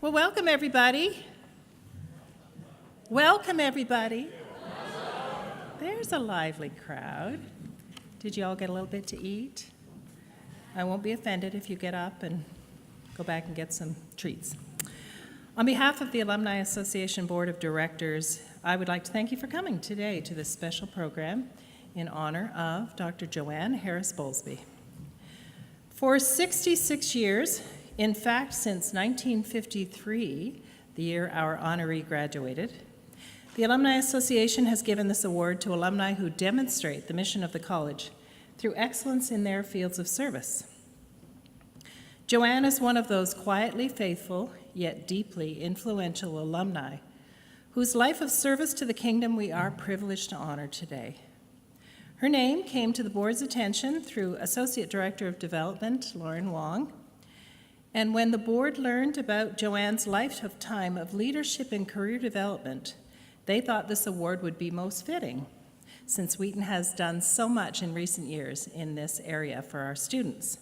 Well, welcome everybody. Welcome everybody. There's a lively crowd. Did you all get a little bit to eat? I won't be offended if you get up and go back and get some treats. On behalf of the Alumni Association Board of Directors, I would like to thank you for coming today to this special program in honor of Dr. JoAnn Harris-Bowlsbey. For 66 years, in fact, since 1953, the year our honoree graduated, the Alumni Association has given this award to alumni who demonstrate the mission of the college through excellence in their fields of service. JoAnn is one of those quietly faithful, yet deeply influential alumni whose life of service to the kingdom we are privileged to honor today. Her name came to the board's attention through Associate Director of Development, Lauren Wong, and when the board learned about JoAnn's lifetime of leadership and career development, they thought this award would be most fitting, since Wheaton has done so much in recent years in this area for our students.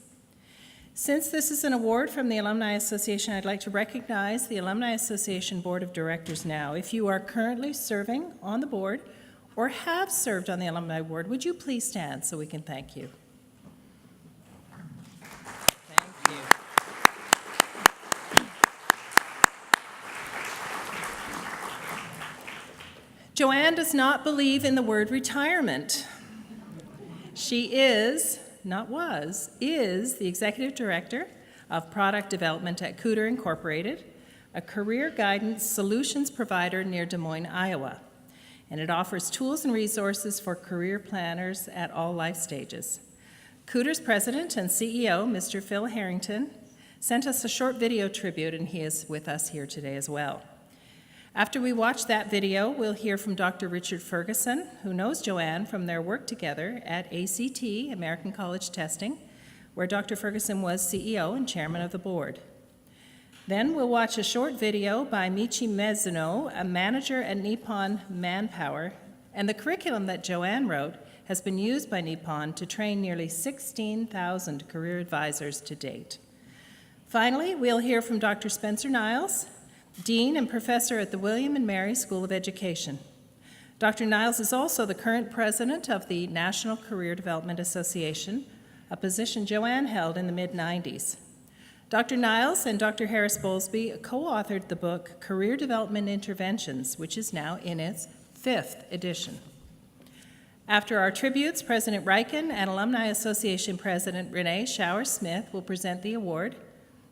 Since this is an award from the Alumni Association, I'd like to recognize the Alumni Association Board of Directors now. If you are currently serving on the board or have served on the Alumni Board, would you please stand so we can thank you? Thank you. JoAnn does not believe in the word retirement. She is, not was, is the Executive Director of Product Development at Cooter Incorporated, a career guidance solutions provider near Des Moines, Iowa. And it offers tools and resources for career planners at all life stages. Cooter's president and CEO, Mr. Phil Harrington, sent us a short video tribute, and he is with us here today as well. After we watch that video, we'll hear from Dr. Richard Ferguson, who knows JoAnn from their work together at ACT, American College Testing, where Dr. Ferguson was CEO and chairman of the board. Then we'll watch a short video by Michi Mizuno, a manager at Nippon Manpower, and the curriculum that JoAnn wrote has been used by Nippon to train nearly 16,000 career advisors to date. Finally, we'll hear from Dr. Spencer Niles, Dean and Professor at the William and Mary School of Education. Dr. Niles is also the current president of the National Career Development Association, a position JoAnn held in the mid-90s. Dr. Niles and Dr. Harris-Bowlsbey co-authored the book Career Development Interventions, which is now in its 5th edition. After our tributes, President Reichen and Alumni Association President Renee Shower-Smith will present the award,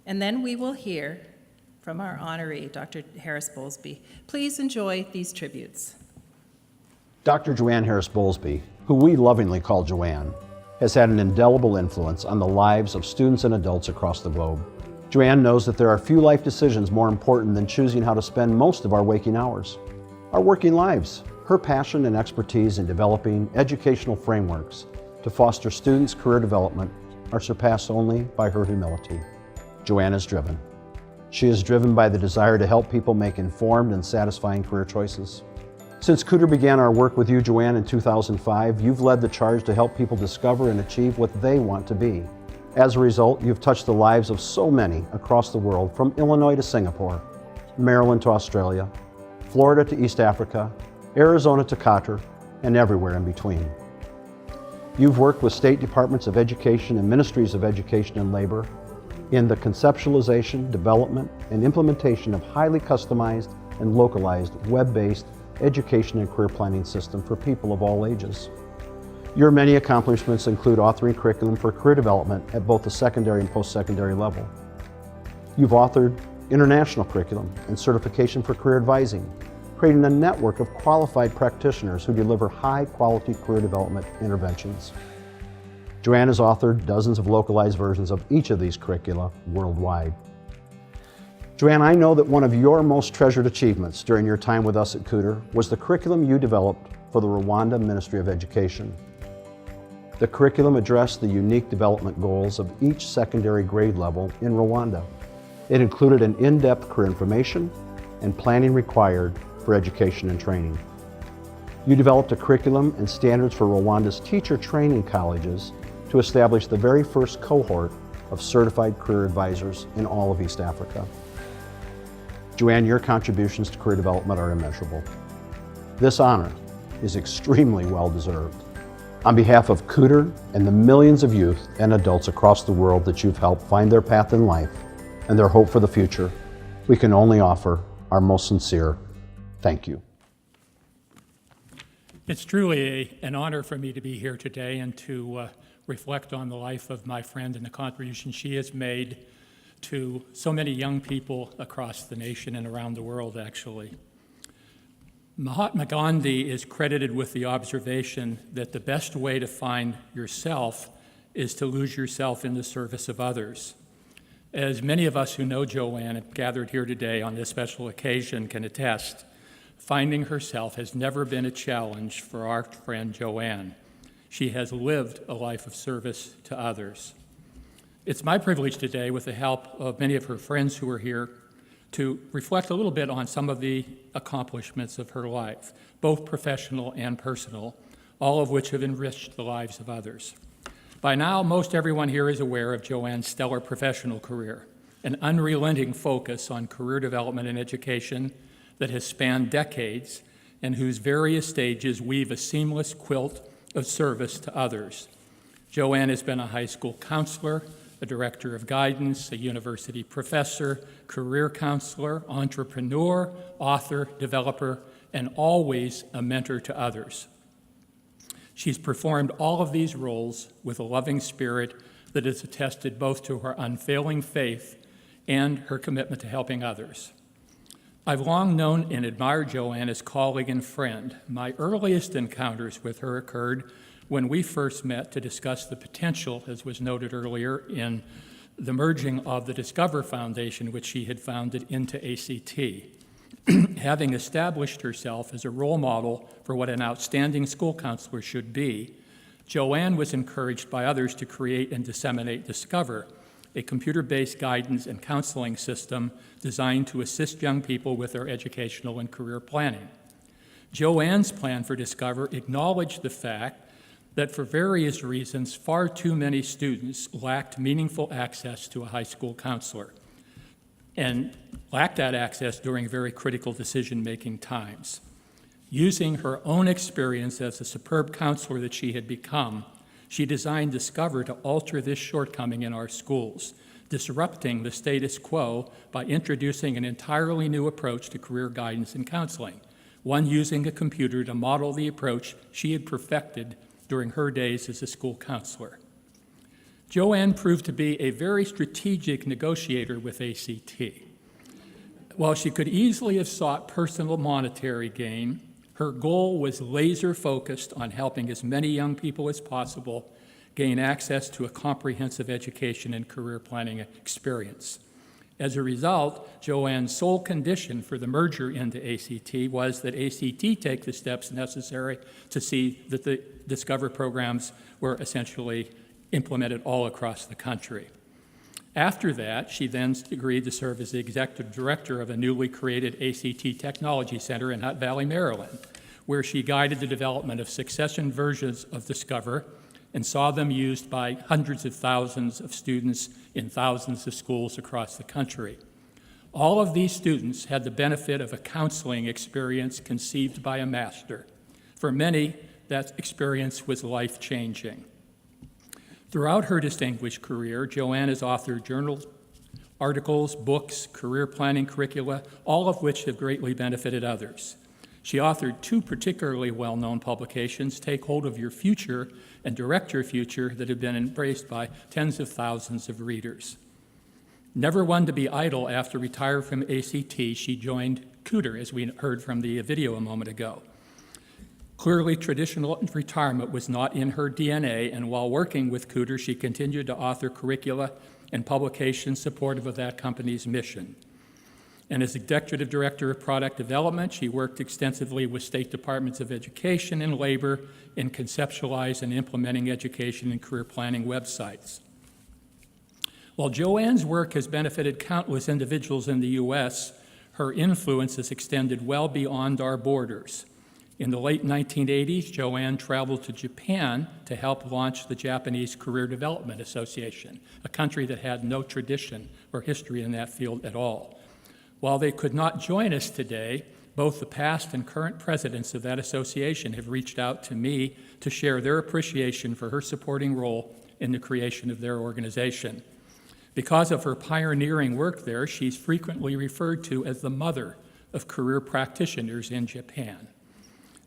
and then we will hear from our honoree, Dr. Harris-Bowlsbey. Please enjoy these tributes. Dr. JoAnn Harris-Bowlsbey, who we lovingly call JoAnn, has had an indelible influence on the lives of students and adults across the globe. JoAnn knows that there are few life decisions more important than choosing how to spend most of our waking hours, our working lives. Her passion and expertise in developing educational frameworks to foster students' career development are surpassed only by her humility. JoAnn is driven. She is driven by the desire to help people make informed and satisfying career choices. Since Cooter began our work with you, JoAnn, in 2005, you've led the charge to help people discover and achieve what they want to be. As a result, you've touched the lives of so many across the world, from Illinois to Singapore, Maryland to Australia, Florida to East Africa, Arizona to Qatar, and everywhere in between. You've worked with state departments of education and ministries of education and labor in the conceptualization, development, and implementation of highly customized and localized web-based education and career planning system for people of all ages. Your many accomplishments include authoring curriculum for career development at both the secondary and post-secondary level. You've authored international curriculum and certification for career advising, creating a network of qualified practitioners who deliver high-quality career development interventions. JoAnn has authored dozens of localized versions of each of these curricula worldwide. JoAnn, I know that one of your most treasured achievements during your time with us at Cooter was the curriculum you developed for the Rwanda Ministry of Education. The curriculum addressed the unique development goals of each secondary grade level in Rwanda. It included an in-depth career information and planning required for education and training. You developed a curriculum and standards for Rwanda's teacher training colleges to establish the very first cohort of certified career advisors in all of East Africa. JoAnn, your contributions to career development are immeasurable. This honor is extremely well-deserved. On behalf of Cooter and the millions of youth and adults across the world that you've helped find their path in life and their hope for the future, we can only offer our most sincere thank you. It's truly an honor for me to be here today and to reflect on the life of my friend and the contribution she has made to so many young people across the nation and around the world, actually. Mahatma Gandhi is credited with the observation that the best way to find yourself is to lose yourself in the service of others. As many of us who know JoAnn and gathered here today on this special occasion can attest, finding herself has never been a challenge for our friend JoAnn. She has lived a life of service to others. It's my privilege today, with the help of many of her friends who are here, to reflect a little bit on some of the accomplishments of her life, both professional and personal, all of which have enriched the lives of others. By now, most everyone here is aware of JoAnn's stellar professional career, an unrelenting focus on career development and education that has spanned decades and whose various stages weave a seamless quilt of service to others. JoAnn has been a high school counselor, a director of guidance, a university professor, career counselor, entrepreneur, author, developer, and always a mentor to others. She's performed all of these roles with a loving spirit that is attested both to her unfailing faith and her commitment to helping others. I've long known and admired JoAnn as colleague and friend. My earliest encounters with her occurred when we first met to discuss the potential, as was noted earlier, in the merging of the Discover Foundation, which she had founded, into ACT. Having established herself as a role model for what an outstanding school counselor should be, JoAnn was encouraged by others to create and disseminate Discover, a computer-based guidance and counseling system designed to assist young people with their educational and career planning. JoAnn's plan for Discover acknowledged the fact that for various reasons, far too many students lacked meaningful access to a high school counselor and lacked that access during very critical decision-making times. Using her own experience as a superb counselor that she had become, she designed Discover to alter this shortcoming in our schools, disrupting the status quo by introducing an entirely new approach to career guidance and counseling, one using a computer to model the approach she had perfected during her days as a school counselor. JoAnn proved to be a very strategic negotiator with ACT. While she could easily have sought personal monetary gain, her goal was laser-focused on helping as many young people as possible gain access to a comprehensive education and career planning experience. As a result, JoAnn's sole condition for the merger into ACT was that ACT take the steps necessary to see that the Discover programs were essentially implemented all across the country. After that, she then agreed to serve as the executive director of a newly created ACT Technology Center in Hutt Valley, Maryland, where she guided the development of succession versions of Discover and saw them used by hundreds of thousands of students in thousands of schools across the country. All of these students had the benefit of a counseling experience conceived by a master. For many, that experience was life-changing. Throughout her distinguished career, JoAnn has authored journals, articles, books, career planning curricula, all of which have greatly benefited others. She authored two particularly well-known publications, Take Hold of Your Future and Direct Your Future, that have been embraced by tens of thousands of readers. Never one to be idle after retiring from ACT, she joined Cooter, as we heard from the video a moment ago. Clearly, traditional retirement was not in her DNA, and while working with Cooter, she continued to author curricula and publications supportive of that company's mission. And as executive director of product development, she worked extensively with state departments of education and labor in conceptualizing and implementing education and career planning websites. While JoAnn's work has benefited countless individuals in the U.S., her influence has extended well beyond our borders. In the late 1980s, JoAnn traveled to Japan to help launch the Japanese Career Development Association, a country that had no tradition or history in that field at all. While they could not join us today, both the past and current presidents of that association have reached out to me to share their appreciation for her supporting role in the creation of their organization. Because of her pioneering work there, she's frequently referred to as the mother of career practitioners in Japan.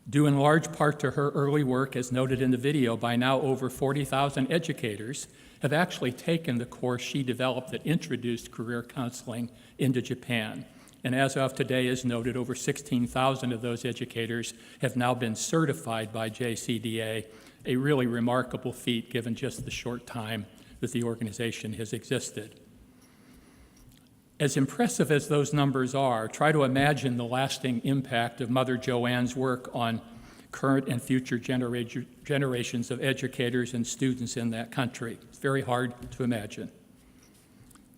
Due in large part to her early work, as noted in the video, by now over 40,000 educators have actually taken the course she developed that introduced career counseling into Japan. And as of today, as noted, over 16,000 of those educators have now been certified by JCDA, a really remarkable feat given just the short time that the organization has existed. As impressive as those numbers are, try to imagine the lasting impact of Mother JoAnn's work on current and future generations of educators and students in that country. It's very hard to imagine.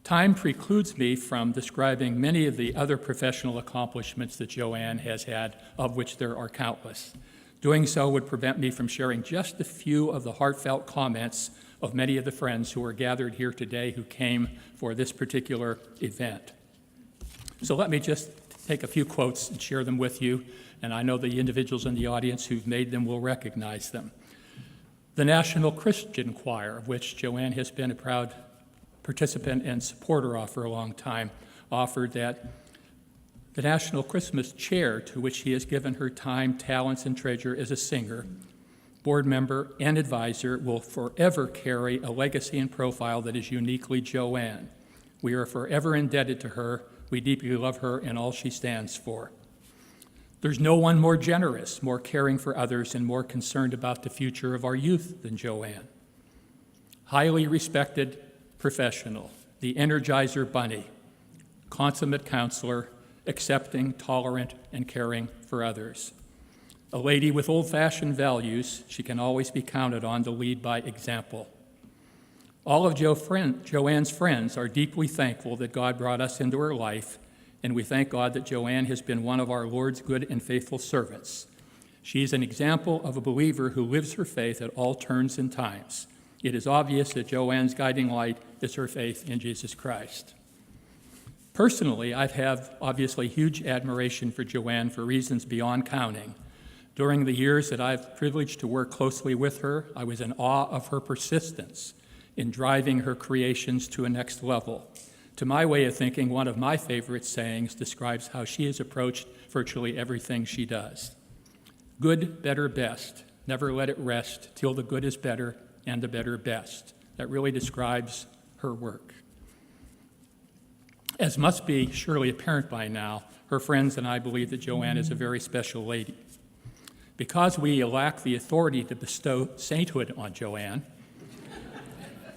Time precludes me from describing many of the other professional accomplishments that JoAnn has had, of which there are countless. Doing so would prevent me from sharing just a few of the heartfelt comments of many of the friends who are gathered here today who came for this particular event. So let me just take a few quotes and share them with you, and I know the individuals in the audience who've made them will recognize them. The National Christian Choir, of which JoAnn has been a proud participant and supporter of for a long time, offered that the National Christmas Chair, to which he has given her time, talents, and treasure as a singer, board member, and advisor, will forever carry a legacy and profile that is uniquely JoAnn. We are forever indebted to her. We deeply love her and all she stands for. There's no one more generous, more caring for others, and more concerned about the future of our youth than JoAnn. Highly respected professional, the Energizer Bunny, consummate counselor, accepting, tolerant, and caring for others. A lady with old-fashioned values, she can always be counted on to lead by example. All of JoAnn's friends are deeply thankful that God brought us into her life, and we thank God that JoAnn has been one of our Lord's good and faithful servants. She's an example of a believer who lives her faith at all turns and times. It is obvious that JoAnn's guiding light is her faith in Jesus Christ. Personally, I have obviously huge admiration for JoAnn for reasons beyond counting. During the years that I've privileged to work closely with her, I was in awe of her persistence in driving her creations to a next level. To my way of thinking, one of my favorite sayings describes how she has approached virtually everything she does. Good, better, best. Never let it rest till the good is better and the better best. That really describes her work. As must be surely apparent by now, her friends and I believe that JoAnn is a very special lady. Because we lack the authority to bestow sainthood on JoAnn,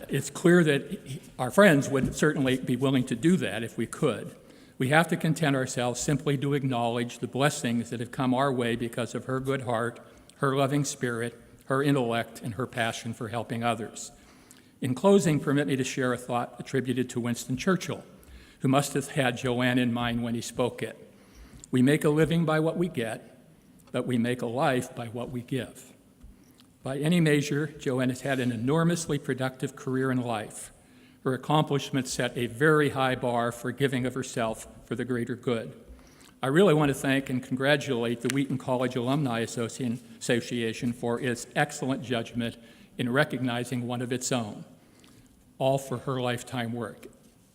it's clear that our friends would certainly be willing to do that if we could. We have to content ourselves simply to acknowledge the blessings that have come our way because of her good heart, her loving spirit, her intellect, and her passion for helping others. In closing, permit me to share a thought attributed to Winston Churchill, who must have had JoAnn in mind when he spoke it. We make a living by what we get, but we make a life by what we give. By any measure, JoAnn has had an enormously productive career in life. Her accomplishments set a very high bar for giving of herself for the greater good. I really want to thank and congratulate the Wheaton College Alumni Association for its excellent judgment in recognizing one of its own, all for her lifetime work.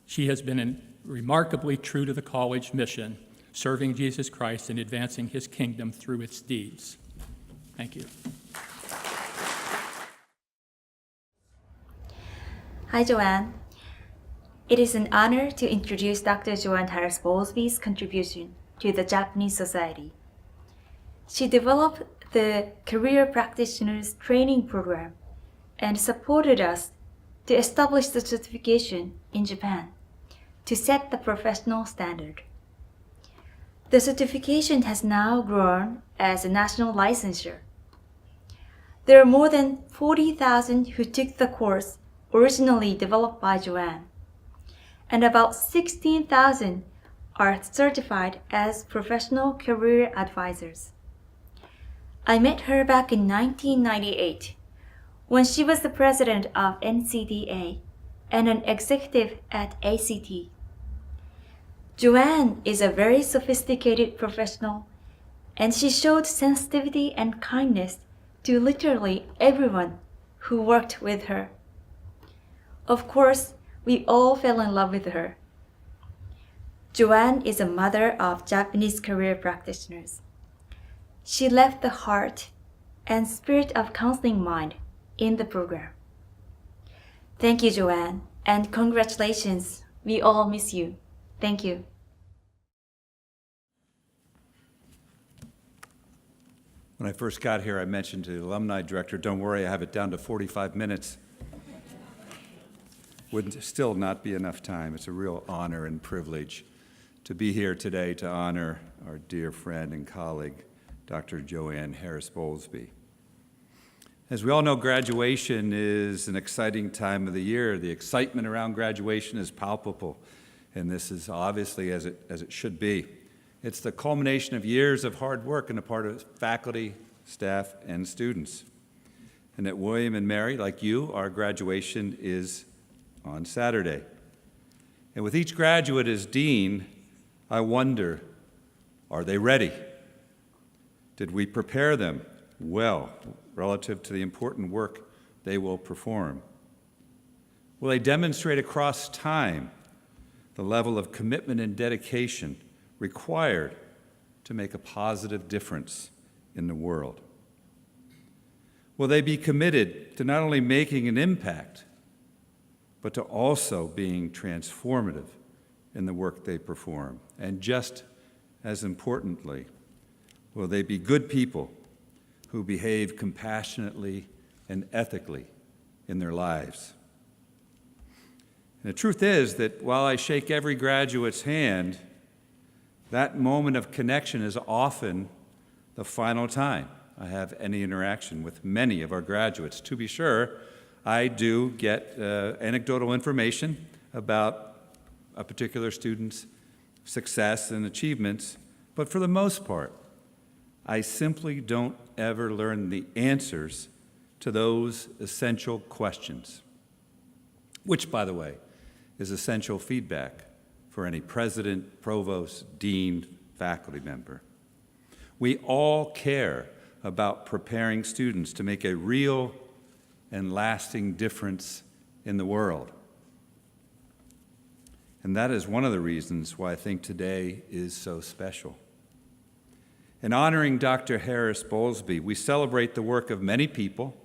She has been remarkably true to the college mission, serving Jesus Christ and advancing his kingdom through its deeds. Thank you. Hi, JoAnn. It is an honor to introduce Dr. JoAnn Harris-Bowlsbey's contribution to the Japanese society. She developed the Career Practitioners Training Program and supported us to establish the certification in Japan to set the professional standard. The certification has now grown as a national licensure. There are more than 40,000 who took the course originally developed by JoAnn, and about 16,000 are certified as professional career advisors. I met her back in 1998 when she was the president of NCDA and an executive at ACT. JoAnn is a very sophisticated professional, and she showed sensitivity and kindness to literally everyone who worked with her. Of course, we all fell in love with her. JoAnn is a mother of Japanese career practitioners. She left the heart and spirit of counseling mind in the program. Thank you, JoAnn, and congratulations. We all miss you. Thank you. When I first got here, I mentioned to the alumni director, don't worry, I have it down to 45 minutes. Would still not be enough time. It's a real honor and privilege to be here today to honor our dear friend and colleague, Dr. JoAnn Harris-Bowlsbey. As we all know, graduation is an exciting time of the year. The excitement around graduation is palpable, and this is obviously as it should be. It's the culmination of years of hard work on the part of faculty, staff, and students. And at William and Mary, like you, our graduation is on Saturday. And with each graduate as dean, I wonder, are they ready? Did we prepare them well relative to the important work they will perform? Will they demonstrate across time the level of commitment and dedication required to make a positive difference in the world? Will they be committed to not only making an impact, but to also being transformative in the work they perform? And just as importantly, will they be good people who behave compassionately and ethically in their lives? And the truth is that while I shake every graduate's hand, that moment of connection is often the final time I have any interaction with many of our graduates. To be sure, I do get anecdotal information about a particular student's success and achievements, but for the most part, I simply don't ever learn the answers to those essential questions, which, by the way, is essential feedback for any president, provost, dean, faculty member. We all care about preparing students to make a real and lasting difference in the world. And that is one of the reasons why I think today is so special. In honoring Dr. Harris-Bowlsbey, we celebrate the work of many people,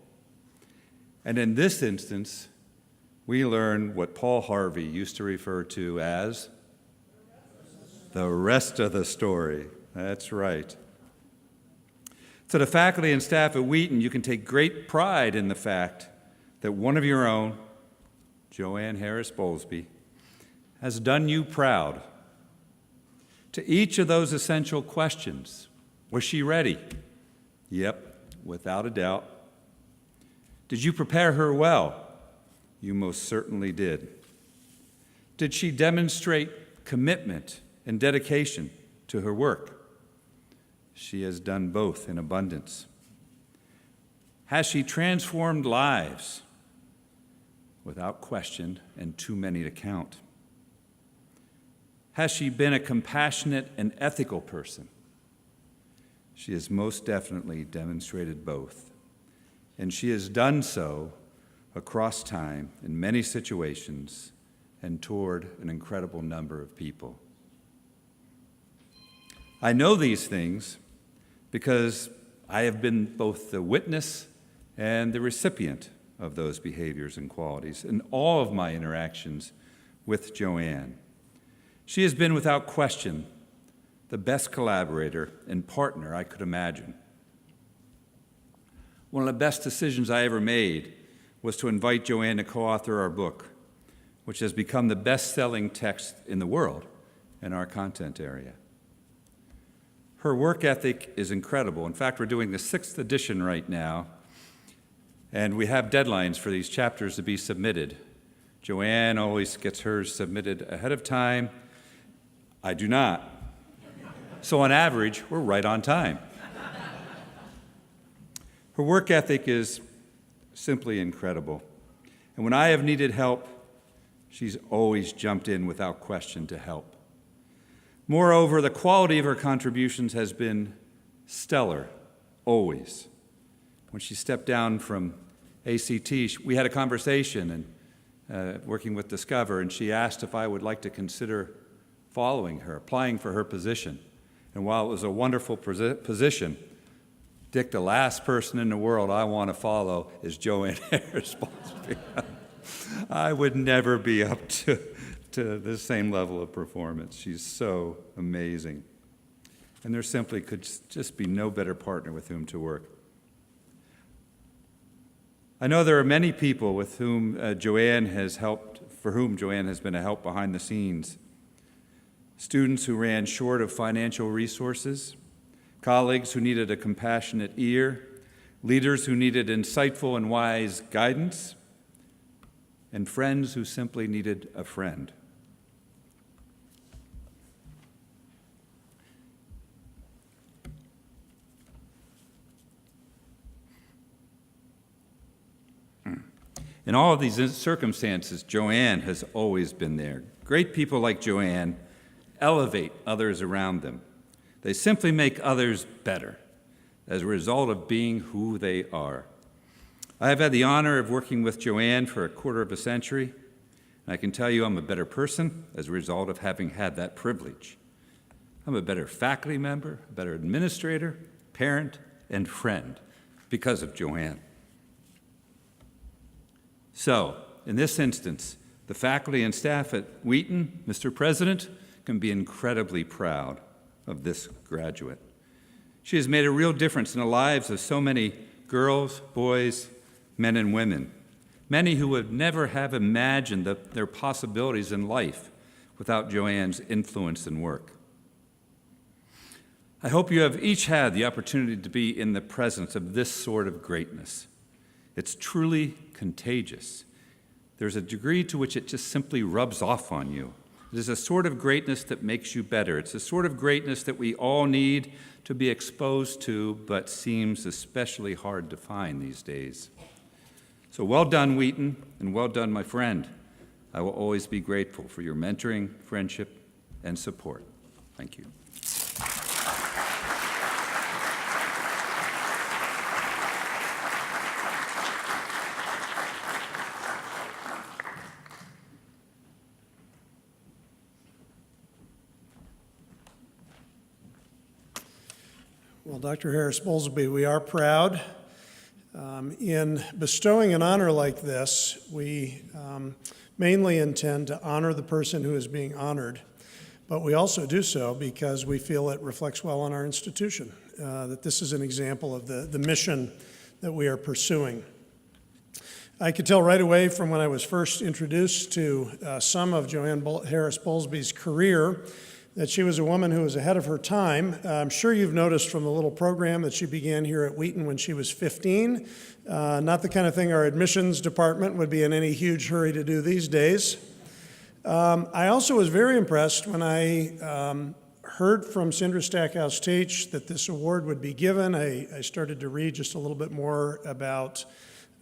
and in this instance, we learn what Paul Harvey used to refer to as the rest of the story. That's right. To the faculty and staff at Wheaton, you can take great pride in the fact that one of your own, JoAnn Harris-Bowlsbey, has done you proud. To each of those essential questions, was she ready? Yep, without a doubt. Did you prepare her well? You most certainly did. Did she demonstrate commitment and dedication to her work? She has done both in abundance. Has she transformed lives? Without question, and too many to count. Has she been a compassionate and ethical person? She has most definitely demonstrated both, and she has done so across time in many situations and toward an incredible number of people. I know these things because I have been both the witness and the recipient of those behaviors and qualities in all of my interactions with JoAnn. She has been, without question, the best collaborator and partner I could imagine. One of the best decisions I ever made was to invite JoAnn to co-author our book, which has become the best-selling text in the world in our content area. Her work ethic is incredible. In fact, we're doing the 6th edition right now, and we have deadlines for these chapters to be submitted. JoAnn always gets hers submitted ahead of time. I do not. So on average, we're right on time. Her work ethic is simply incredible. And when I have needed help, she's always jumped in without question to help. Moreover, the quality of her contributions has been stellar, always. When she stepped down from ACT, we had a conversation and working with Discover, and she asked if I would like to consider following her, applying for her position. And while it was a wonderful position, Dick, the last person in the world I want to follow is JoAnn Harris-Bowlsbey. I would never be up to the same level of performance. She's so amazing. And there simply could just be no better partner with whom to work. I know there are many people with whom JoAnn has helped, for whom JoAnn has been a help behind the scenes. Students who ran short of financial resources, colleagues who needed a compassionate ear, leaders who needed insightful and wise guidance, and friends who simply needed a friend. In all of these circumstances, JoAnn has always been there. Great people like JoAnn elevate others around them. They simply make others better as a result of being who they are. I have had the honor of working with JoAnn for a quarter of a century, and I can tell you I'm a better person as a result of having had that privilege. I'm a better faculty member, a better administrator, parent, and friend because of JoAnn. So, in this instance, the faculty and staff at Wheaton, Mr. President, can be incredibly proud of this graduate. She has made a real difference in the lives of so many girls, boys, men, and women, many who would never have imagined their possibilities in life without JoAnn's influence and work. I hope you have each had the opportunity to be in the presence of this sort of greatness. It's truly contagious. There's a degree to which it just simply rubs off on you. It is a sort of greatness that makes you better. It's a sort of greatness that we all need to be exposed to, but seems especially hard to find these days. So well done, Wheaton, and well done, my friend. I will always be grateful for your mentoring, friendship, and support. Thank you. Well, Dr. Harris-Bowlsbey, we are proud. In bestowing an honor like this, we mainly intend to honor the person who is being honored, but we also do so because we feel it reflects well on our institution, that this is an example of the mission that we are pursuing. I could tell right away from when I was first introduced to some of JoAnn Harris-Bowlsbey's career that she was a woman who was ahead of her time. I'm sure you've noticed from the little program that she began here at Wheaton when she was 15. Not the kind of thing our admissions department would be in any huge hurry to do these days. I also was very impressed when I heard from Sindra Stackhouse-Teach that this award would be given. I started to read just a little bit more about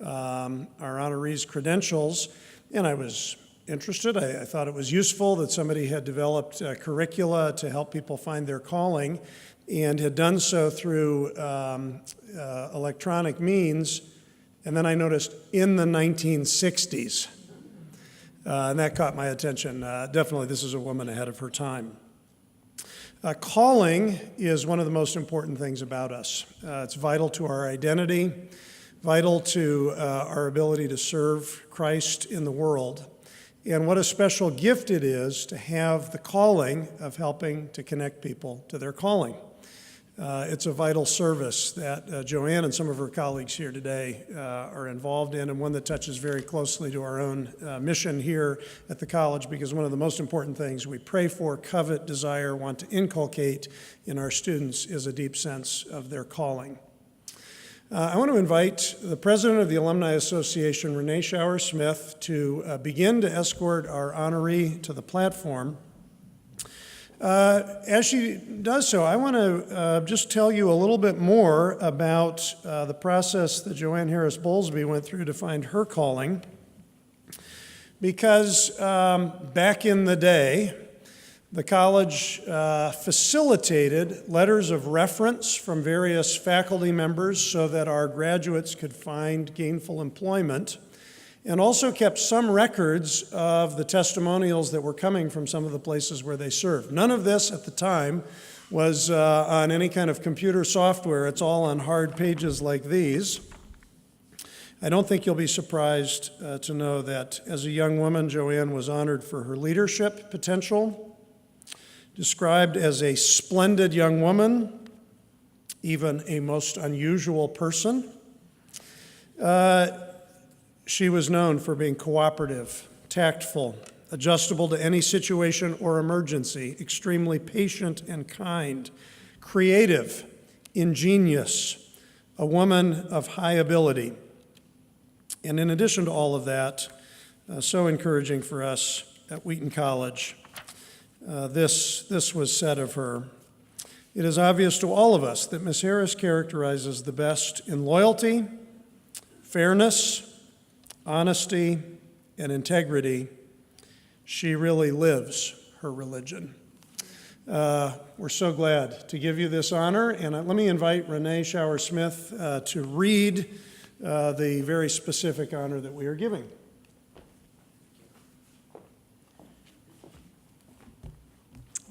our honorees' credentials, and I was interested. I thought it was useful that somebody had developed curricula to help people find their calling and had done so through electronic means. And then I noticed in the 1960s, and that caught my attention. Definitely, this is a woman ahead of her time. Calling is one of the most important things about us. It's vital to our identity, vital to our ability to serve Christ in the world. And what a special gift it is to have the calling of helping to connect people to their calling. It's a vital service that JoAnn and some of her colleagues here today are involved in, and one that touches very closely to our own mission here at the college, because one of the most important things we pray for, covet, desire, want to inculcate in our students is a deep sense of their calling. I want to invite the president of the Alumni Association, Renee Shower-Smith, to begin to escort our honoree to the platform. As she does so, I want to just tell you a little bit more about the process that JoAnn Harris-Bowlsbey went through to find her calling. Because back in the day, The college facilitated letters of reference from various faculty members so that our graduates could find gainful employment, and also kept some records of the testimonials that were coming from some of the places where they served. None of this at the time was on any kind of computer software. It's all on hard pages like these. I don't think you'll be surprised to know that as a young woman, JoAnn was honored for her leadership potential, described as a splendid young woman, even a most unusual person. She was known for being cooperative, tactful, adjustable to any situation or emergency, extremely patient and kind, creative, ingenious, a woman of high ability. And in addition to all of that, so encouraging for us at Wheaton College. This was said of her. It is obvious to all of us that Ms. Harris characterizes the best in loyalty, fairness, honesty, and integrity. She really lives her religion. We're so glad to give you this honor, and let me invite Renee Shower-Smith to read the very specific honor that we are giving.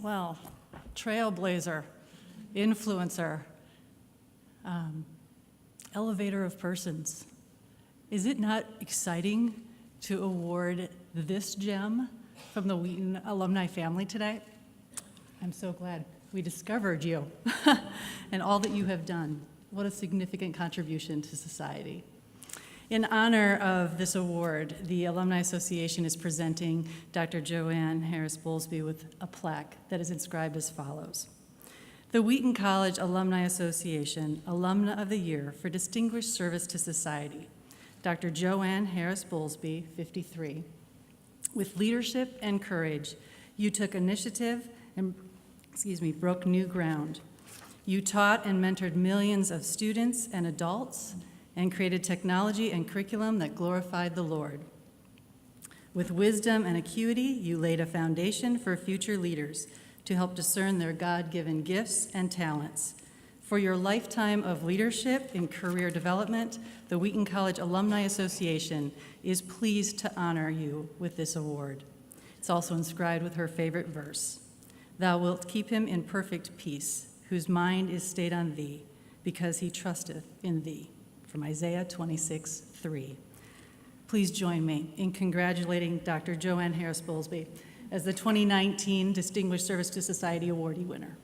Well, trailblazer, influencer, elevator of persons. Is it not exciting to award this gem from the Wheaton alumni family today? I'm so glad we discovered you and all that you have done. What a significant contribution to society. In honor of this award, the Alumni Association is presenting Dr. JoAnn Harris-Bowlsbey with a plaque that is inscribed as follows. The Wheaton College Alumni Association Alumna of the Year for Distinguished Service to Society, Dr. JoAnn Harris-Bowlsbey, 53. With leadership and courage, you took initiative and, broke new ground. You taught and mentored millions of students and adults and created technology and curriculum that glorified the Lord. With wisdom and acuity, you laid a foundation for future leaders to help discern their God-given gifts and talents. For your lifetime of leadership in career development, the Wheaton College Alumni Association is pleased to honor you with this award. It's also inscribed with her favorite verse. Thou wilt keep him in perfect peace, whose mind is stayed on thee, because he trusteth in thee. From Isaiah 26:3. Please join me in congratulating Dr. JoAnn Harris-Bowlsbey as the 2019 Distinguished Service to Society awardee winner.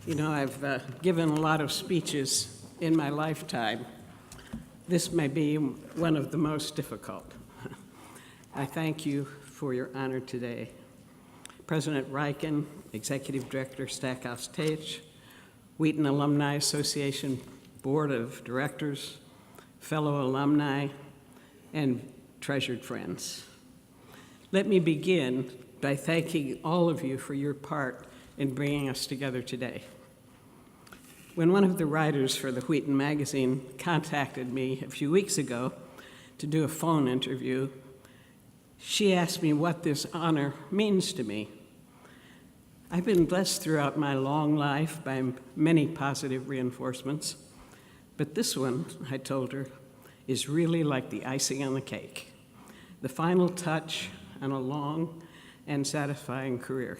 You know, I've given a lot of speeches in my lifetime. This may be one of the most difficult. I thank you for your honor today. President Riken, Executive Director Stackhouse Teich, Wheaton Alumni Association Board of Directors, fellow alumni, and treasured friends. Let me begin by thanking all of you for your part in bringing us together today. When one of the writers for the Wheaton magazine contacted me a few weeks ago to do a phone interview, she asked me what this honor means to me. I've been blessed throughout my long life by many positive reinforcements, but this one, I told her, is really like the icing on the cake, the final touch on a long and satisfying career.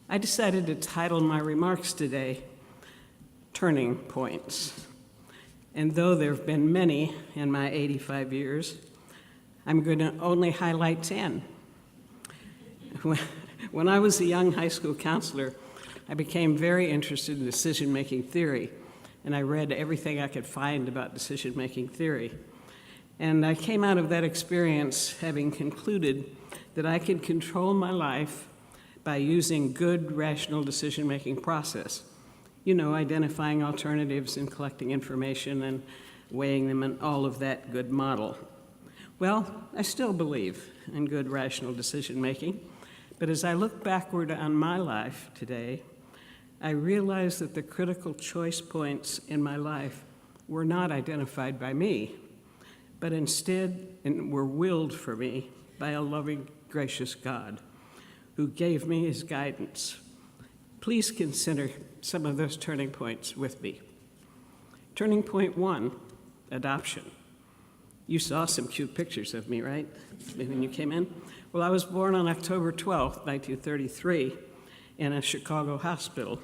I decided to title my remarks today, Turning Points. And though there have been many in my 85 years, I'm going to only highlight 10. When I was a young high school counselor, I became very interested in decision-making theory, and I read everything I could find about decision-making theory. And I came out of that experience having concluded that I could control my life by using good, rational decision-making process, identifying alternatives and collecting information and weighing them and all of that good model. Well, I still believe in good rational decision-making, but as I look backward on my life today, I realize that the critical choice points in my life were not identified by me, but instead were willed for me by a loving, gracious God who gave me his guidance. Please consider some of those turning points with me. Turning point 1, adoption. You saw some cute pictures of me, right, when you came in? Well, I was born on October 12th, 1933, in a Chicago hospital.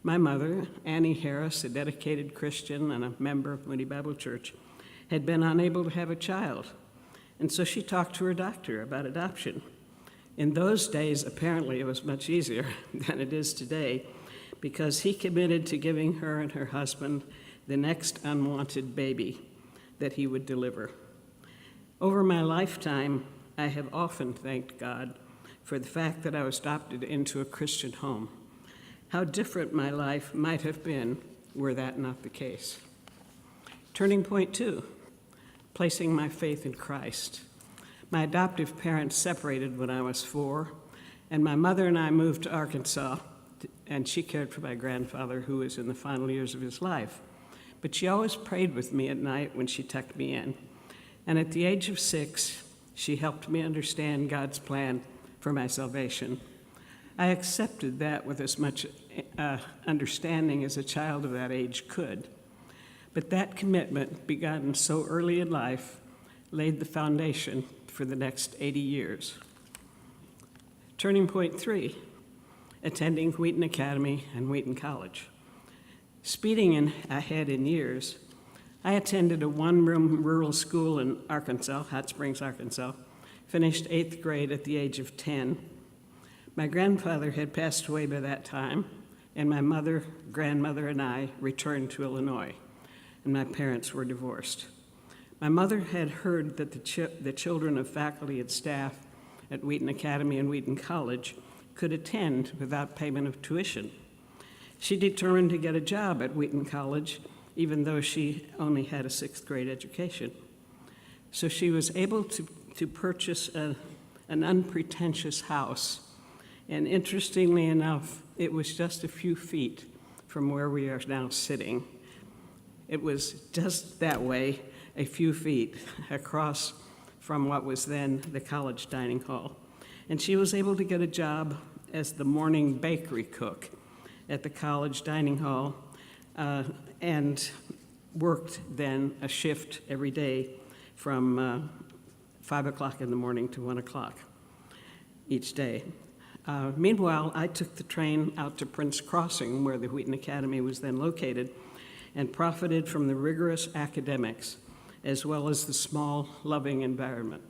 My mother, Annie Harris, a dedicated Christian and a member of Moody Bible Church, had been unable to have a child, and so she talked to her doctor about adoption. In those days, apparently, it was much easier than it is today, because he committed to giving her and her husband the next unwanted baby that he would deliver. Over my lifetime, I have often thanked God for the fact that I was adopted into a Christian home. How different my life might have been were that not the case. Turning point 2, placing my faith in Christ. My adoptive parents separated when I was 4, and my mother and I moved to Arkansas, and she cared for my grandfather, who was in the final years of his life. But she always prayed with me at night when she tucked me in. And at the age of 6, she helped me understand God's plan for my salvation. I accepted that with as much understanding as a child of that age could. But that commitment, begun so early in life, laid the foundation for the next 80 years. Turning point 3, attending Wheaton Academy and Wheaton College. Speeding ahead in years, I attended a one-room rural school in Arkansas, Hot Springs, Arkansas, finished 8th grade at the age of 10. My grandfather had passed away by that time, and my mother, grandmother, and I returned to Illinois, and my parents were divorced. My mother had heard that the children of faculty and staff at Wheaton Academy and Wheaton College could attend without payment of tuition. She determined to get a job at Wheaton College, even though she only had a 6th grade education. So she was able to purchase an unpretentious house. And interestingly enough, it was just a few feet from where we are now sitting. It was just that way, a few feet across from what was then the college dining hall. And she was able to get a job as the morning bakery cook at the college dining hall, and worked then a shift every day from 5 o'clock in the morning to 1 o'clock each day. Meanwhile, I took the train out to Prince Crossing, where the Wheaton Academy was then located, and profited from the rigorous academics, as well as the small, loving environment.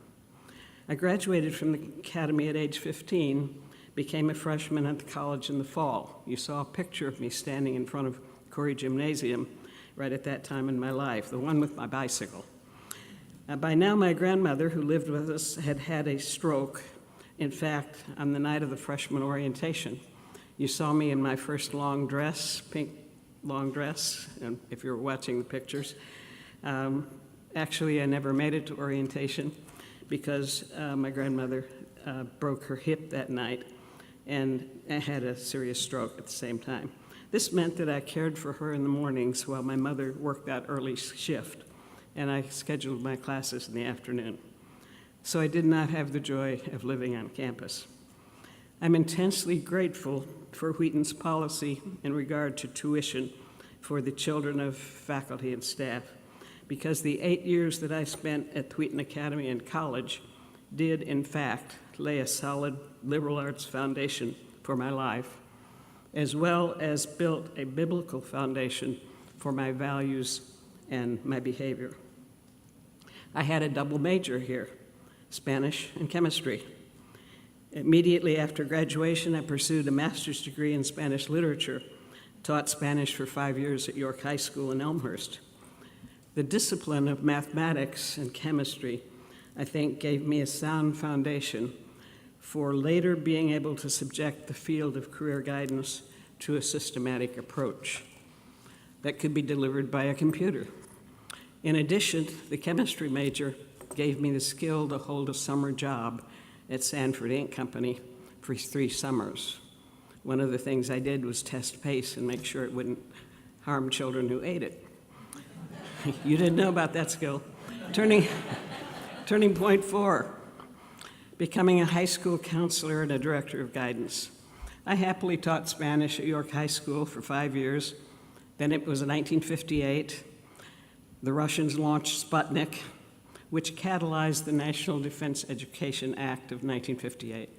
I graduated from the academy at age 15, became a freshman at the college in the fall. You saw a picture of me standing in front of Corey Gymnasium right at that time in my life, the one with my bicycle. By now, my grandmother, who lived with us, had had a stroke. In fact, on the night of the freshman orientation, you saw me in my first long dress, pink long dress, and if you're watching the pictures. Actually, I never made it to orientation because my grandmother broke her hip that night, and I had a serious stroke at the same time. This meant that I cared for her in the mornings while my mother worked that early shift, and I scheduled my classes in the afternoon. So I did not have the joy of living on campus. I'm intensely grateful for Wheaton's policy in regard to tuition for the children of faculty and staff, because the 8 years that I spent at Wheaton Academy and College did, in fact, lay a solid liberal arts foundation for my life, as well as built a biblical foundation for my values and my behavior. I had a double major here, Spanish and chemistry. Immediately after graduation, I pursued a master's degree in Spanish literature, taught Spanish for 5 years at York High School in Elmhurst. The discipline of mathematics and chemistry, I think, gave me a sound foundation for later being able to subject the field of career guidance to a systematic approach that could be delivered by a computer. In addition, the chemistry major gave me the skill to hold a summer job at Sanford Ink Company for 3 summers. One of the things I did was test paste and make sure it wouldn't harm children who ate it. You didn't know about that skill. Turning point 4, becoming a high school counselor and a director of guidance. I happily taught Spanish at York High School for 5 years. Then it was in 1958. The Russians launched Sputnik, which catalyzed the National Defense Education Act of 1958.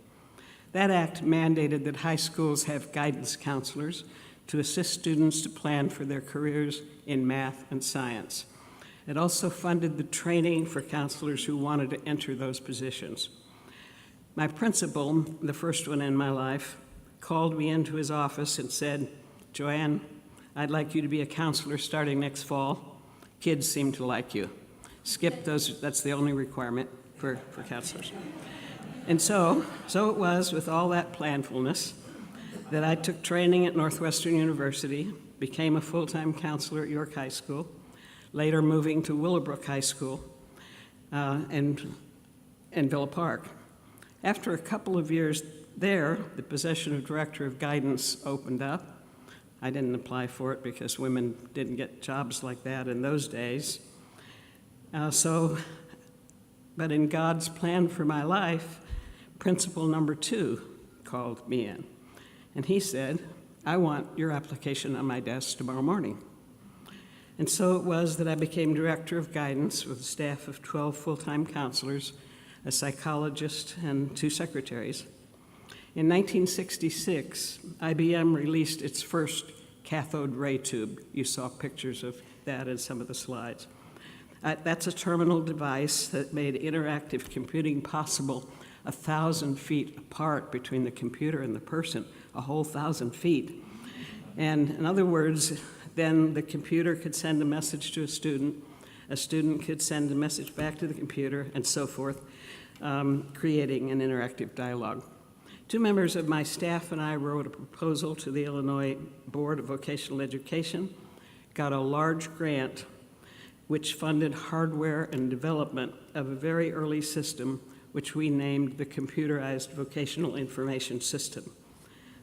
That act mandated that high schools have guidance counselors to assist students to plan for their careers in math and science. It also funded the training for counselors who wanted to enter those positions. My principal, the first one in my life, called me into his office and said, "JoAnn, I'd like you to be a counselor starting next fall. Kids seem to like you. Skip those, that's the only requirement for counselors." And so it was with all that planfulness that I took training at Northwestern University, became a full-time counselor at York High School, later moving to Willowbrook High School and Villa Park. After a couple of years there, the position of director of guidance opened up. I didn't apply for it because women didn't get jobs like that in those days. But in God's plan for my life, principal number 2 called me in. And he said, "I want your application on my desk tomorrow morning." And so it was that I became director of guidance with a staff of 12 full-time counselors, a psychologist, and 2 secretaries. In 1966, IBM released its first cathode ray tube. You saw pictures of that in some of the slides. That's a terminal device that made interactive computing possible 1,000 feet apart between the computer and the person, a whole 1,000 feet. And in other words, then the computer could send a message to a student could send a message back to the computer, and so forth, creating an interactive dialogue. 2 members of my staff and I wrote a proposal to the Illinois Board of Vocational Education, got a large grant which funded hardware and development of a very early system which we named the Computerized Vocational Information System.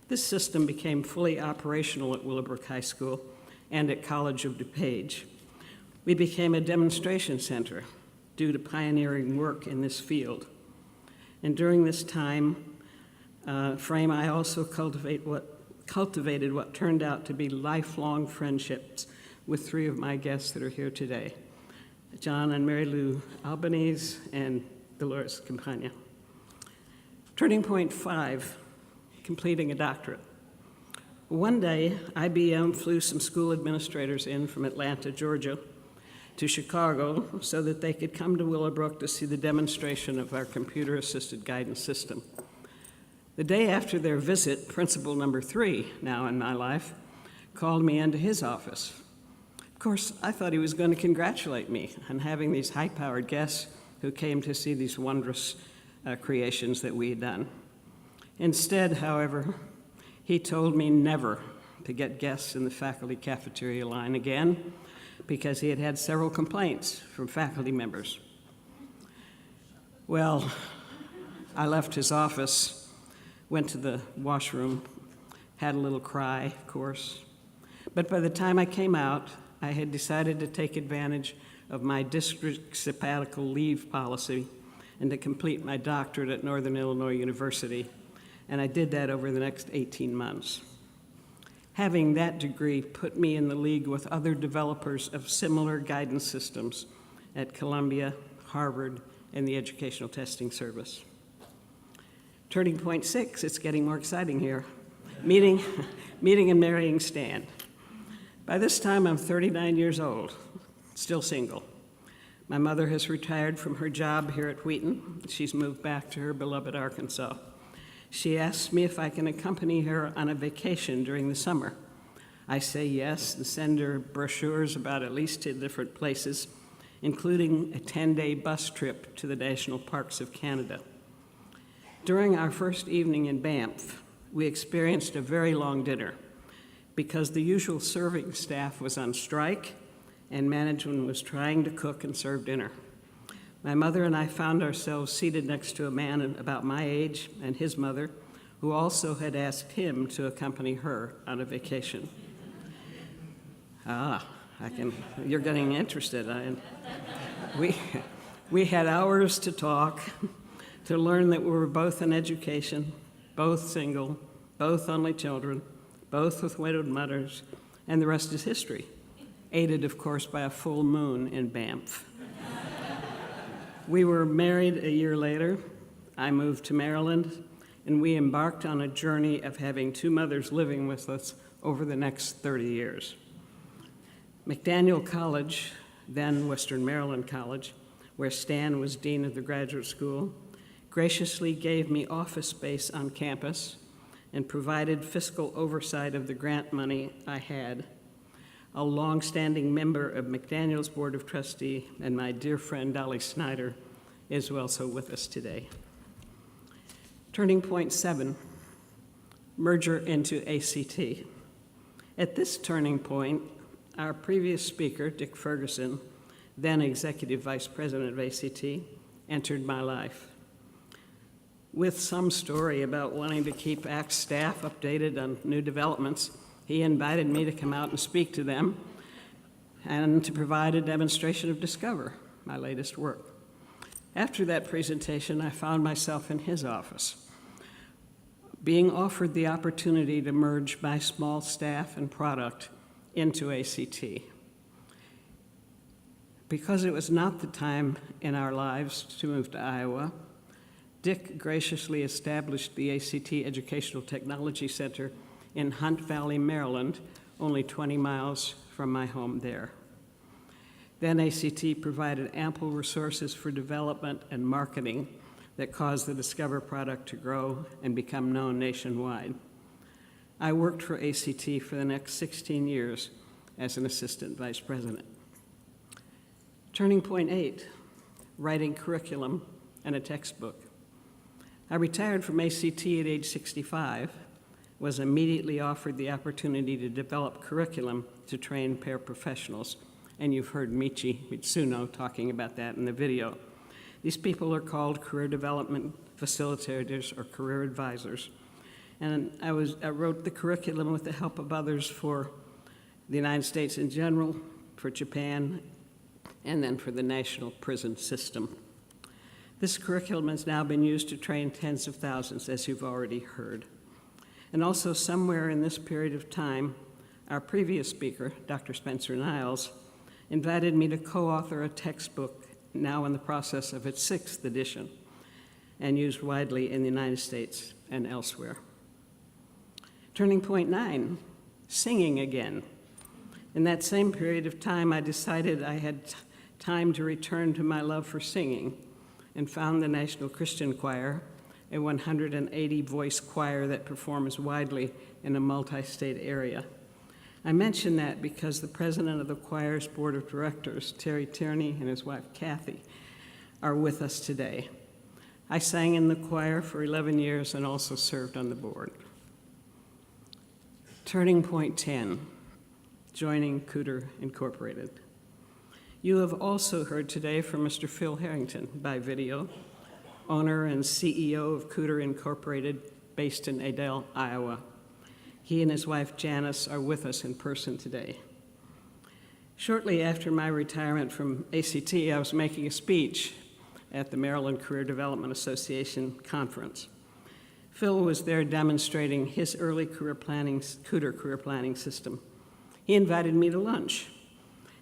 This system became fully operational at Willowbrook High School and at College of DuPage. We became a demonstration center due to pioneering work in this field. And during this time frame, I also cultivated what turned out to be lifelong friendships with 3 of my guests that are here today, John and Mary Lou Albanese and Dolores Campagna. Turning point 5, completing a doctorate. One day, IBM flew some school administrators in from Atlanta, Georgia, to Chicago so that they could come to Willowbrook to see the demonstration of our computer-assisted guidance system. The day after their visit, principal number 3, now in my life, called me into his office. Of course, I thought he was going to congratulate me on having these high-powered guests who came to see these wondrous creations that we had done. Instead, however, he told me never to get guests in the faculty cafeteria line again because he had had several complaints from faculty members. Well, I left his office, went to the washroom, had a little cry, of course. But by the time I came out, I had decided to take advantage of my district sabbatical leave policy and to complete my doctorate at Northern Illinois University, and I did that over the next 18 months. Having that degree put me in the league with other developers of similar guidance systems at Columbia, Harvard, and the Educational Testing Service. Turning point 6, it's getting more exciting here. Meeting and marrying Stan. By this time, I'm 39 years old, still single. My mother has retired from her job here at Wheaton. She's moved back to her beloved Arkansas. She asks me if I can accompany her on a vacation during the summer. I say yes and send her brochures about at least 10 different places, including a 10-day bus trip to the national parks of Canada. During our first evening in Banff, we experienced a very long dinner because the usual serving staff was on strike and management was trying to cook and serve dinner. My mother and I found ourselves seated next to a man about my age and his mother, who also had asked him to accompany her on a vacation. You're getting interested. We had hours to talk, to learn that we were both in education, both single, both only children, both with widowed mothers, and the rest is history, aided, of course, by a full moon in Banff. We were married a year later. I moved to Maryland, and we embarked on a journey of having two mothers living with us over the next 30 years. McDaniel College, then Western Maryland College, where Stan was dean of the graduate school, graciously gave me office space on campus and provided fiscal oversight of the grant money I had. A longstanding member of McDaniel's Board of Trustees and my dear friend Dolly Snyder is also with us today. Turning point 7, merger into ACT. At this turning point, our previous speaker, Dick Ferguson, then Executive Vice President of ACT, entered my life. With some story about wanting to keep ACT staff updated on new developments, he invited me to come out and speak to them and to provide a demonstration of Discover, my latest work. After that presentation, I found myself in his office, being offered the opportunity to merge my small staff and product into ACT. Because it was not the time in our lives to move to Iowa, Dick graciously established the ACT Educational Technology Center in Hunt Valley, Maryland, only 20 miles from my home there. Then ACT provided ample resources for development and marketing that caused the Discover product to grow and become known nationwide. I worked for ACT for the next 16 years as an assistant vice president. Turning point 8, writing curriculum and a textbook. I retired from ACT at age 65, was immediately offered the opportunity to develop curriculum to train paraprofessionals, and you've heard Michi Mitsuno talking about that in the video. These people are called career development facilitators or career advisors. And I wrote the curriculum with the help of others for the United States in general, for Japan, and then for the national prison system. This curriculum has now been used to train tens of thousands, as you've already heard. And also somewhere in this period of time, our previous speaker, Dr. Spencer Niles, invited me to co-author a textbook now in the process of its 6th edition and used widely in the United States and elsewhere. Turning point 9, singing again. In that same period of time, I decided I had time to return to my love for singing and found the National Christian Choir, a 180-voice choir that performs widely in a multi-state area. I mention that because the president of the choir's board of directors, Terry Tierney, and his wife, Kathy, are with us today. I sang in the choir for 11 years and also served on the board. Turning point 10, joining Cooter Incorporated. You have also heard today from Mr. Phil Harrington by video, owner and CEO of Cooter Incorporated, based in Adel, Iowa. He and his wife Janice are with us in person today. Shortly after my retirement from ACT, I was making a speech at the Maryland Career Development Association conference. Phil was there demonstrating his early Cooter career planning system. He invited me to lunch,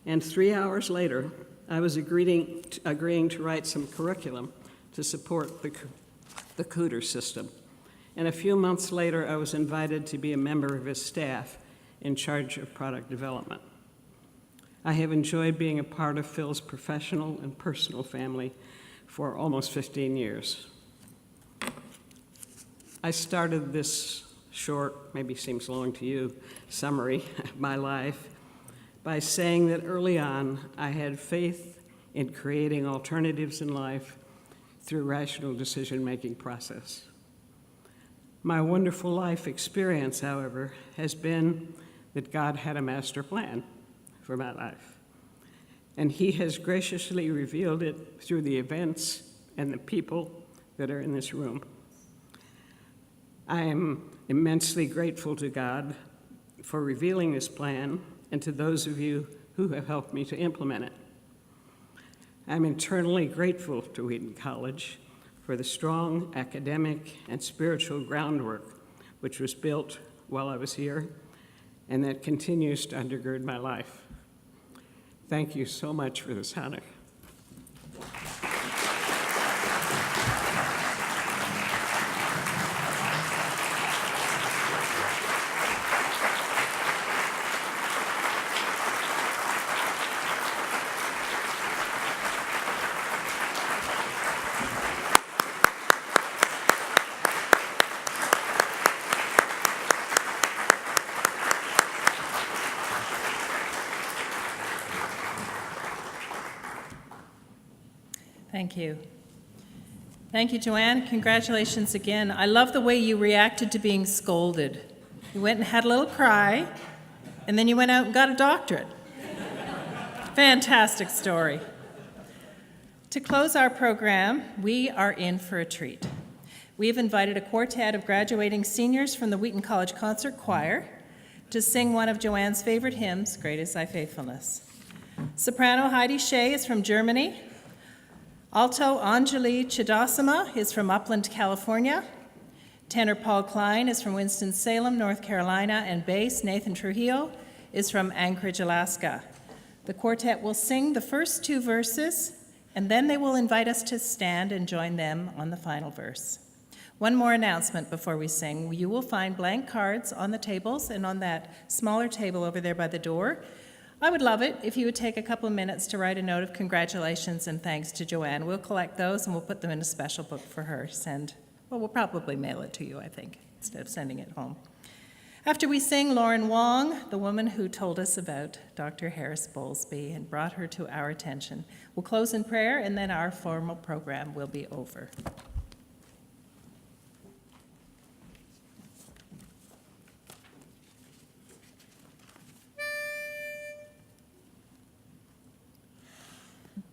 and 3 hours later, I was agreeing to write some curriculum to support the Cooter system. And a few months later, I was invited to be a member of his staff in charge of product development. I have enjoyed being a part of Phil's professional and personal family for almost 15 years. I started this short, maybe seems long to you, summary of my life by saying that early on I had faith in creating alternatives in life through rational decision-making process. My wonderful life experience, however, has been that God had a master plan for my life. And He has graciously revealed it through the events and the people that are in this room. I am immensely grateful to God for revealing this plan and to those of you who have helped me to implement it. I'm eternally grateful to Wheaton College for the strong academic and spiritual groundwork which was built while I was here and that continues to undergird my life. Thank you so much for this honor. Thank you. Thank you, JoAnn. Congratulations again. I love the way you reacted to being scolded. You went and had a little cry, and then you went out and got a doctorate. Fantastic story. To close our program, we are in for a treat. We have invited a quartet of graduating seniors from the Wheaton College Concert Choir to sing one of JoAnn's favorite hymns, Great is Thy Faithfulness. Soprano Heidi Shea is from Germany. Alto Anjali Chidasama is from Upland, California. Tenor Paul Klein is from Winston-Salem, North Carolina, and bass Nathan Trujillo is from Anchorage, Alaska. The quartet will sing the first two verses, and then they will invite us to stand and join them on the final verse. One more announcement before we sing. You will find blank cards on the tables and on that smaller table over there by the door. I would love it if you would take a couple of minutes to write a note of congratulations and thanks to JoAnn. We'll collect those and we'll put them in a special book for her to send. Well, we'll probably mail it to you, I think, instead of sending it home. After we sing, Lauren Wong, the woman who told us about Dr. Harris-Bowlsbey and brought her to our attention, will close in prayer, and then our formal program will be over.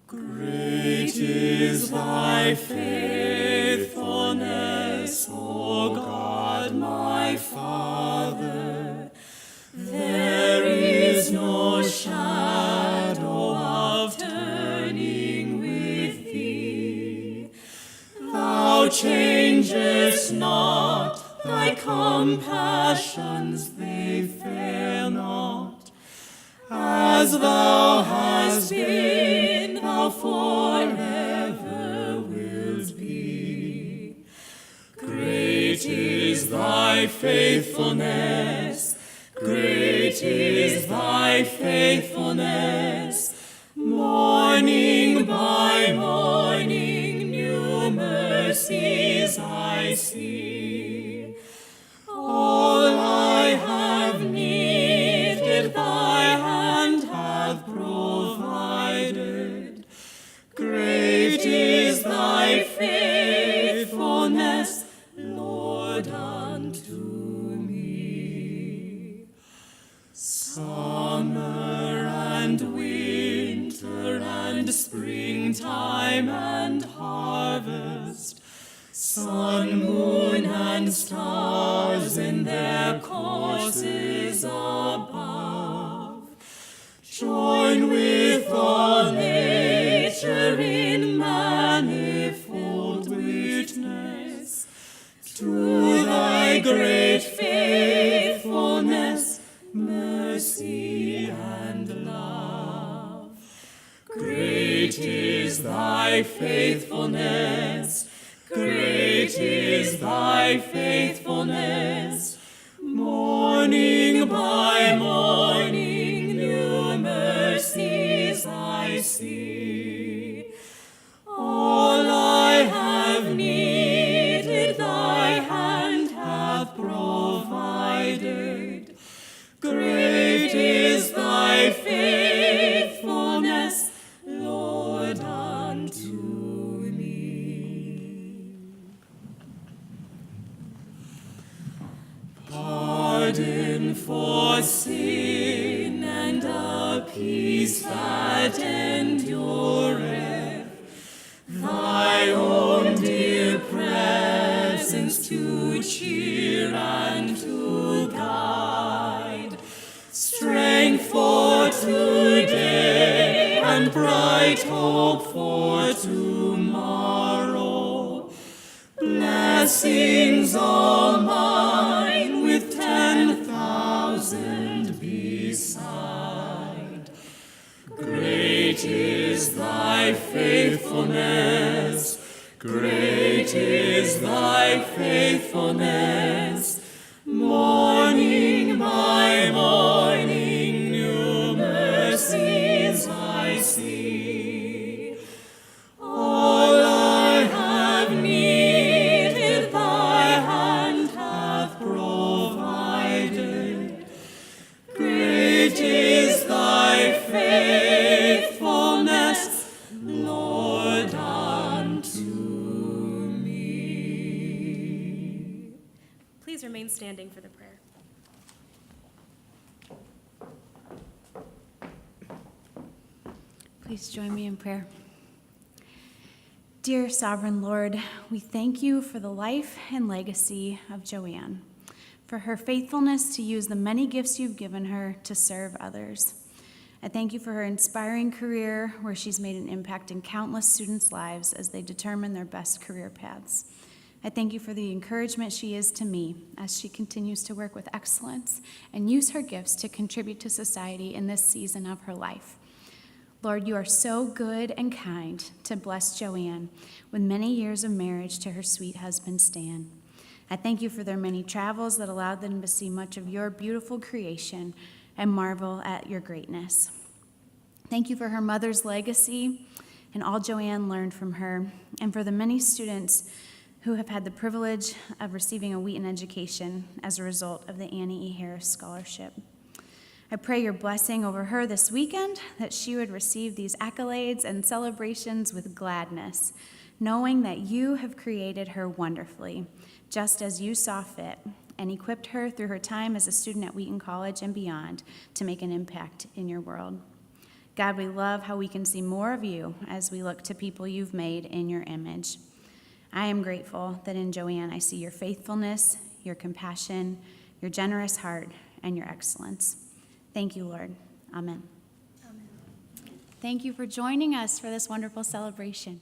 Great is thy faithfulness, O God, my Father. There is no shadow of turning with thee. Thou changest not, thy compassions, they fail not. As thou hast been, thou forever wilt be. Great is thy faithfulness, great is thy faithfulness. Morning by morning, new mercies I see. All I have needed, thy hand hath provided. Great is thy faithfulness, Lord, unto me. Summer and winter and springtime and harvest, sun, moon, and stars in their courses above, join with all nature in manifold witness to thy great faithfulness, mercy, and love. Great is thy faithfulness, great is thy faithfulness. Morning by morning, new mercies I see. All I have needed, thy hand hath provided. Great is thy faithfulness, Lord, unto me. Pardon for sin that endureth, thy own dear presence to cheer and to guide, strength for today and bright hope for tomorrow, blessings all mine with 10,000 beside. Great is thy faithfulness, great is thy faithfulness. Morning by morning, new mercies I see. All I have needed, thy hand hath provided. Great is thy faithfulness, Lord, unto me. Please remain standing for the prayer. Please join me in prayer. Dear Sovereign Lord, we thank you for the life and legacy of JoAnn, for her faithfulness to use the many gifts you've given her to serve others. I thank you for her inspiring career, where she's made an impact in countless students' lives as they determine their best career paths. I thank you for the encouragement she is to me as she continues to work with excellence and use her gifts to contribute to society in this season of her life. Lord, you are so good and kind to bless JoAnn with many years of marriage to her sweet husband, Stan. I thank you for their many travels that allowed them to see much of your beautiful creation and marvel at your greatness. Thank you for her mother's legacy and all JoAnn learned from her, and for the many students who have had the privilege of receiving a Wheaton education as a result of the Annie E. Harris Scholarship. I pray your blessing over her this weekend, that she would receive these accolades and celebrations with gladness, knowing that you have created her wonderfully, just as you saw fit, and equipped her through her time as a student at Wheaton College and beyond to make an impact in your world. God, we love how we can see more of you as we look to people you've made in your image. I am grateful that in JoAnn I see your faithfulness, your compassion, your generous heart, and your excellence. Thank you, Lord. Amen. Amen. Thank you for joining us for this wonderful celebration.